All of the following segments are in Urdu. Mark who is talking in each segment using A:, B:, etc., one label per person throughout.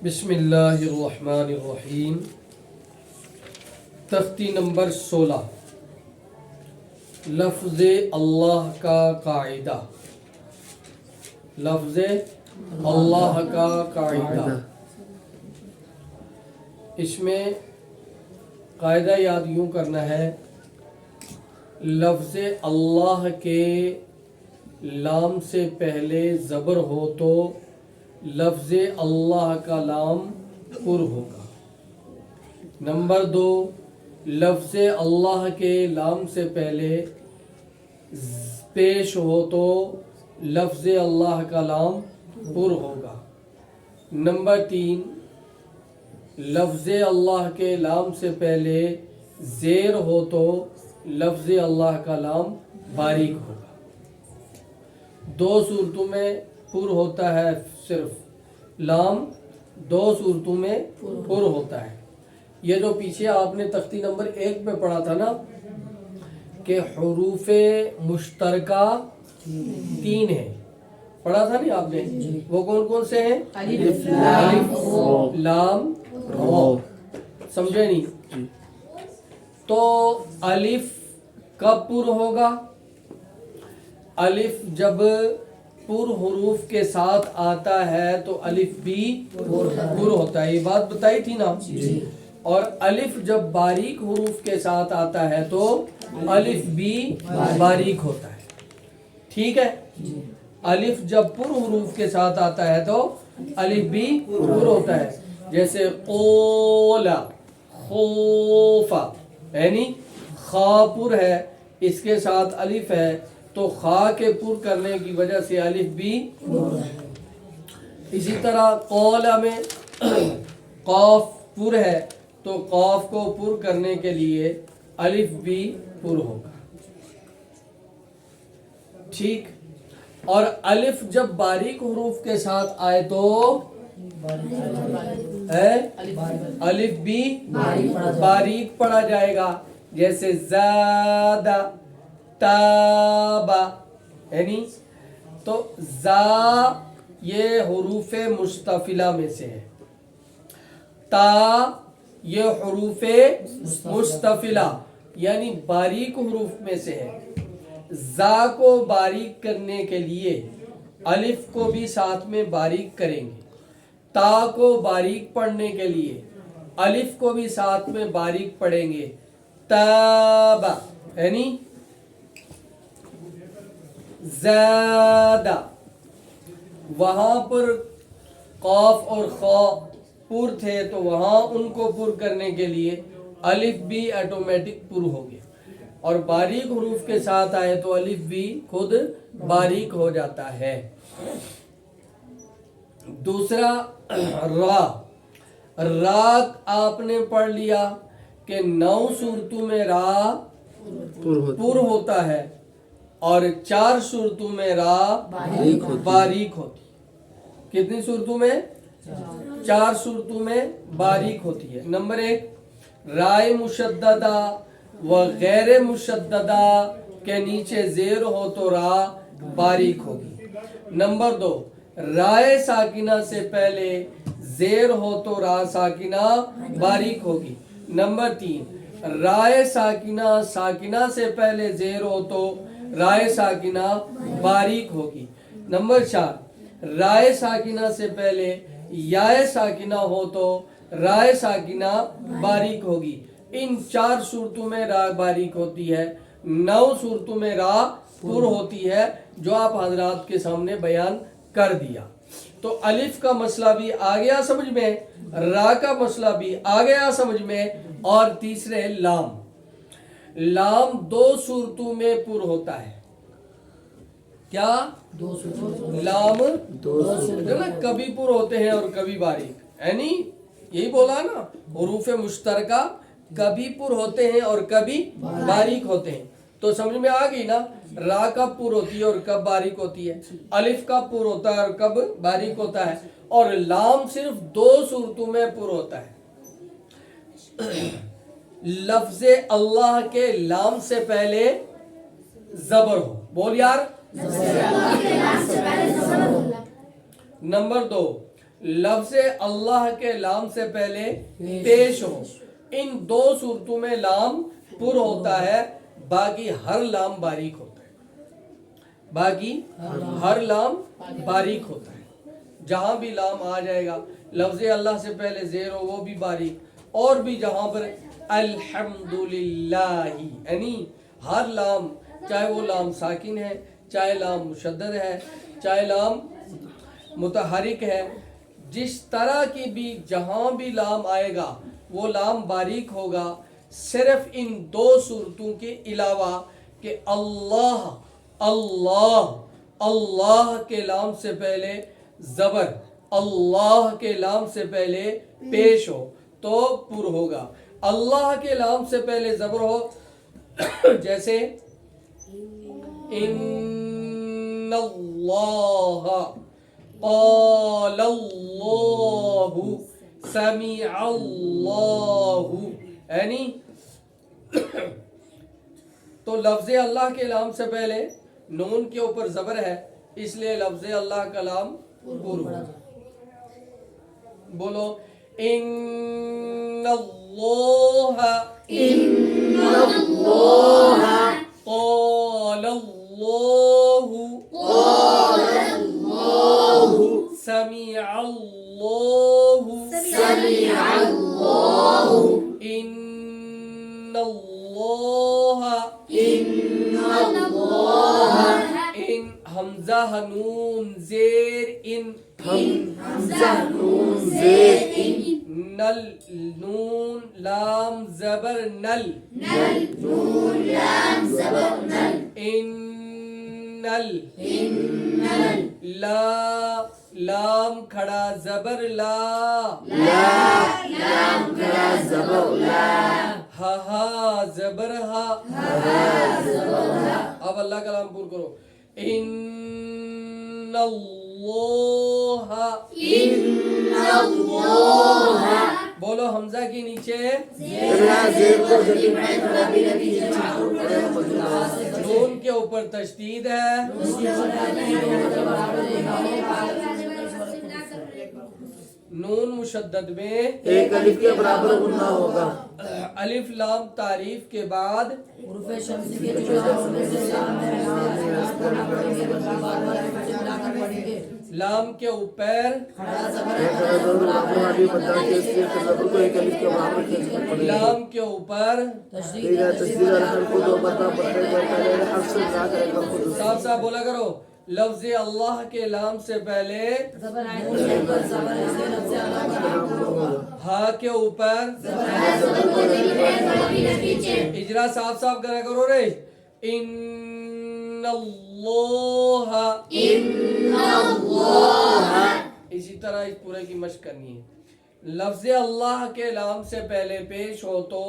A: بسم اللہ الرحمن الرحیم. تختی نمبر 16. لفظ اللہ کا قاعدہ. لفظ اللہ کا قاعدہ. اس میں قاعدہ یاد یوں کرنا ہے، لفظ اللہ کے لام سے پہلے زبر ہو تو لفظ اللہ کا لام پر ہوگا. نمبر 2، لفظ اللہ کے لام سے پہلے پیش ہو تو لفظ اللہ کا لام پر ہوگا. نمبر 3، لفظ اللہ کے لام سے پہلے زیر ہو تو لفظ اللہ کا لام باریک ہوگا. 2 صورتوں میں پر ہوتا ہے، صرف لام 2 صورتوں میں پر ہوتا ہے. یہ جو پیچھے آپ نے تختی نمبر 1 میں پڑھا تھا نا کہ حروف مشترکہ 3 ہیں، پڑھا تھا نہیں آپ نے؟ وہ کون کون سے ہیں؟ الف لام را. سمجھے نہیں؟ تو الف کب پر ہوگا؟ الف جب پر حروف کے ساتھ آتا ہے تو الف بھی پر ہوتا ہے. یہ بات بتائی تھی نا. اور الف جب باریک حروف کے ساتھ آتا ہے تو الف بھی باریک ہوتا ہے. ٹھیک ہے؟ الف جب پر حروف کے ساتھ آتا ہے تو الف بھی پر ہوتا ہے. جیسے قولا، خوفا، یعنی خا پر ہے، اس کے ساتھ الف ہے تو خا کے پر کرنے کی وجہ سے الف بھی. اسی طرح قولا میں قاف پر ہے تو قاف کو پر کرنے کے لیے الف بھی پر ہوگا. ٹھیک؟ اور الف جب باریک حروف کے ساتھ آئے تو الف بھی باریک پڑھا جائے گا. جیسے زادہ، تابا، یعنی تو زا یہ حروف مستفلہ میں سے ہے، تا یہ حروف مستفلہ یعنی باریک حروف میں سے ہے. زا کو باریک کرنے کے لیے الف کو بھی ساتھ میں باریک کریں گے. تا کو باریک پڑھنے کے لیے الف کو بھی ساتھ میں باریک پڑھیں گے. تابا یعنی زادہ. وہاں پر قاف اور خا پر تھے تو وہاں ان کو پر کرنے کے لیے الف بھی آٹومیٹک پر ہو گیا، اور باریک حروف کے ساتھ آئے تو الف بھی خود باریک ہو جاتا ہے. دوسرا را. را آپ نے پڑھ لیا کہ 9 صورتوں میں را پر ہوتا ہے اور 4 صورتوں میں را باریک ہوتی ہے. کتنی صورتوں میں؟ 4 صورتوں میں باریک ہوتی ہے. نمبر 1، رائے مشددہ و غیر مشددہ کے نیچے زیر ہو تو را باریک ہوگی. نمبر 2، رائے ساکنہ سے پہلے زیر ہو تو را ساکنہ باریک ہوگی. نمبر 3، رائے ساکنہ سے پہلے زیر ہو تو رائے ساکنہ باریک ہوگی. نمبر 4، رائے ساکنہ سے پہلے یائے ساکنہ ہو تو رائے ساکنہ باریک ہوگی. ان 4 صورتوں میں را باریک ہوتی ہے، 9 صورتوں میں را پر ہوتی ہے، جو آپ حضرات کے سامنے بیان کر دیا. تو الف کا مسئلہ بھی آ گیا سمجھ میں، را کا مسئلہ بھی آ گیا سمجھ میں. اور تیسرے لام. لام 2 صورتوں میں پر ہوتا ہے. کیا؟ 2 صورتوں. لام 2 صورتوں کبھی پر ہوتے ہیں اور کبھی باریک، یعنی یہی بولا نا، حروف مشترکہ کبھی پر ہوتے ہیں اور کبھی باریک ہوتے ہیں. تو سمجھ میں آ گئی نا، را کب پر ہوتی ہے اور کب باریک ہوتی ہے، الف کب پر ہوتا ہے اور کب باریک ہوتا ہے، اور لام صرف 2 صورتوں میں پر ہوتا ہے. لفظ اللہ کے لام سے پہلے زبر ہو. بول یار. نمبر 2، لفظ اللہ کے لام سے پہلے پیش ہو. ان دو صورتوں میں لام پر ہوتا ہے، باقی ہر لام باریک ہوتا ہے. باقی ہر لام باریک ہوتا ہے. جہاں بھی لام آ جائے گا لفظ اللہ سے پہلے زیر ہو وہ بھی باریک، اور بھی جہاں پر الحمدللہ یعنی ہر لام، چاہے وہ لام ساکن ہے، چاہے لام مشدد ہے، چاہے لام متحرک ہے، جس طرح کی بھی جہاں بھی لام آئے گا وہ لام باریک ہوگا. صرف ان دو صورتوں کے علاوہ کہ اللہ اللہ اللہ کے لام سے پہلے زبر، اللہ کے لام سے پہلے پیش ہو تو پر ہوگا. اللہ کے لام سے پہلے زبر ہو جیسے ان اللہ، قال اللہ، سمع اللہ، یعنی تو لفظ اللہ کے لام سے پہلے نون کے اوپر زبر ہے، اس لیے لفظ اللہ کا لام پر ہوگا. بولو ان اللہ،
B: ان اللہ،
A: قال اللہ،
B: قال اللہ،
A: سمع اللہ،
B: سمع اللہ،
A: ان اللہ،
B: ان اللہ،
A: ان حمزہ نون زیر ان،
B: حمزہ نون زیر ان،
A: نل نون لام زبر نل،
B: نل نون لام زبر نل،
A: ان نل،
B: ان
A: لا لام کھڑا زبر لا،
B: لا لام کھڑا زبر لا،
A: ہا ہا زبر ہا، اب اللہ کا لام پور کرو. ان اللہ،
B: ان اللہ،
A: بولو حمزہ کے نیچے
B: زیر کو جلدی میں تھوڑا بھی نبی
A: نون کے اوپر تشدید ہے، نون مشدد میں
B: ایک الف کے برابر غنہ ہوگا.
A: الف لام تعریف کے بعد لام کے اوپر لام کے اوپر صاف صاف بولا کرو. لفظ اللہ کے لام سے پہلے ہا کے اوپر اجرا صاف صاف کرا کرو رے. ان اللہ،
B: ان اللہ،
A: اسی طرح اس پورے کی مشق کرنی ہے. لفظ اللہ کے لام سے پہلے پیش ہو تو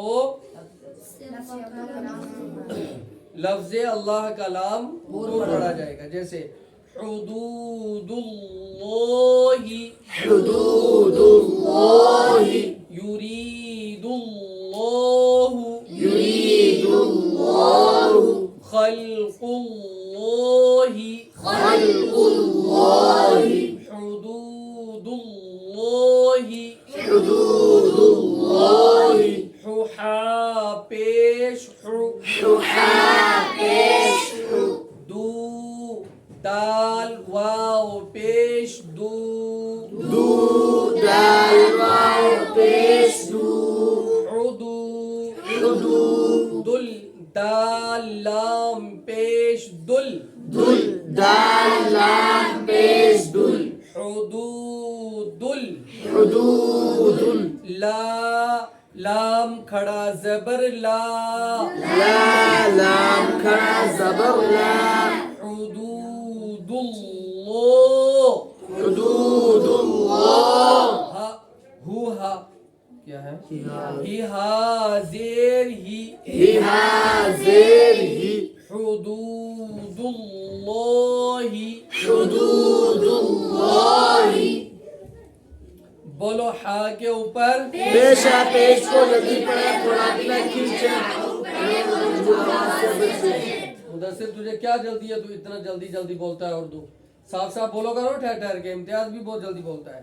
A: لفظ اللہ کا لام پر پڑا جائے گا. جیسے حدود اللہ،
B: حدود اللہ،
A: یرید اللہ،
B: یرید اللہ،
A: خلق اللہ،
B: خلق اللہ،
A: حدود اللہ،
B: حدود اللہ،
A: حا پیش
B: حا پیش
A: دو، دال واو پیش دو،
B: دو، دال واو پیش دو،
A: عدو،
B: حدود،
A: دل دال لام پیش دل،
B: دل، دال لام پیش دل،
A: حدود،
B: حدود،
A: لا لام کھڑا زبر لا،
B: لا لام کھڑا زبر لا،
A: حدود اللہ،
B: حدود اللہ،
A: ہا ہو ہا کیا ہے ہی ہا زیر ہی،
B: ہی ہا زیر ہی،
A: حدود اللہ،
B: حدود اللہ.
A: بولو ہا کے اوپر
B: پیشہ پیش کو جلدی پڑے تھوڑا بھی نہ کھینچے.
A: مدثر تجھے کیا جلدی ہے، تو اتنا جلدی جلدی بولتا ہے اردو. صاف صاف بولو کرو ٹھہر ٹھہر کے، امتیاز بھی بہت جلدی بولتا ہے.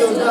B: 14